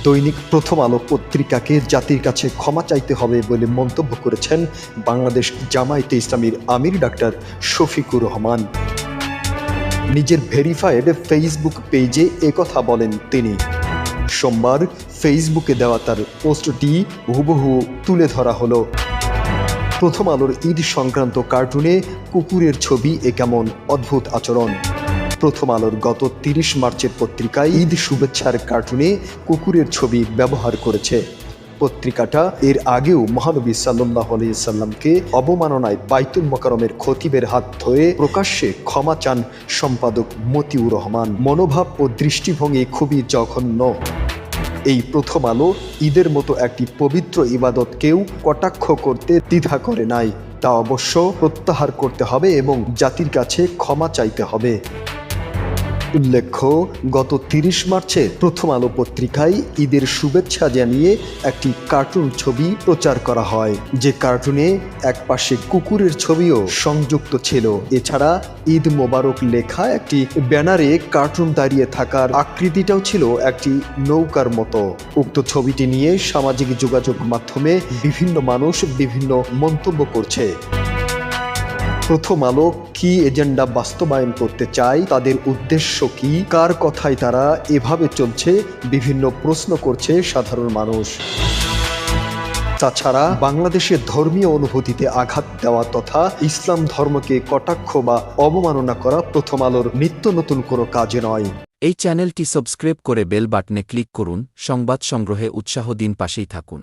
দৈনিক প্রথম আলো পত্রিকাকে জাতির কাছে ক্ষমা চাইতে হবে বলে মন্তব্য করেছেন বাংলাদেশ জামায়াতে ইসলামীর আমির ডাক্তার শফিকুর রহমান। নিজের ভেরিফাইড ফেসবুক পেজে একথা বলেন তিনি। সোমবার ফেসবুকে দেওয়া তার পোস্টটি হুবহু তুলে ধরা হলো। প্রথম আলোর ঈদ সংক্রান্ত কার্টুনে কুকুরের ছবি এ কেমন অদ্ভুত আচরণ। প্রথম আলোর গত ৩০ মার্চের পত্রিকায় ঈদ শুভেচ্ছার কার্টুনে কুকুরের ছবি ব্যবহার করেছে। পত্রিকাটা এর আগেও মহানবী সাল্লাল্লাহু আলাইহি সাল্লামকে অবমাননায় বাইতুল মোকাররমের খতিবের হাত ধরে প্রকাশ্যে ক্ষমা চান সম্পাদক মতিউর রহমান। মনোভাব ও দৃষ্টিভঙ্গি খুবই জঘন্য। এই প্রথম আলো ঈদের মতো একটি পবিত্র ইবাদতকেও কটাক্ষ করতে দ্বিধা করে নাই। তা অবশ্য প্রত্যাহার করতে হবে এবং জাতির কাছে ক্ষমা চাইতে হবে। উল্লেখ্য, গত ৩০ মার্চে প্রথম আলো পত্রিকায় ঈদের শুভেচ্ছা জানিয়ে একটি কার্টুন ছবি প্রচার করা হয়, যে কার্টুনে একপাশে কুকুরের ছবিও সংযুক্ত ছিল। এছাড়া ঈদ মোবারক লেখা একটি ব্যানারে কার্টুন দাঁড়িয়ে থাকার আকৃতিটাও ছিল একটি নৌকার মতো। উক্ত ছবিটি নিয়ে সামাজিক যোগাযোগ মাধ্যমে বিভিন্ন মানুষ বিভিন্ন মন্তব্য করছে। প্রথম আলো কি এজেন্ডা বাস্তবায়ন করতে চায়, তাদের উদ্দেশ্য কি, কার কথায় তারা এভাবে চলছে, বিভিন্ন প্রশ্ন করছে সাধারণ মানুষ। তাছাড়া বাংলাদেশের ধর্মীয় অনুভূতিতে আঘাত দেওয়া তথা ইসলাম ধর্মকে কটাক্ষ বা অবমাননা করা প্রথম আলোর নিত্য নতুন কোনো কাজে নয়। এই চ্যানেলটি সাবস্ক্রাইব করে বেল বাটনে ক্লিক করুন। সংবাদ সংগ্রহে উৎসাহ দিন, পাশেই থাকুন।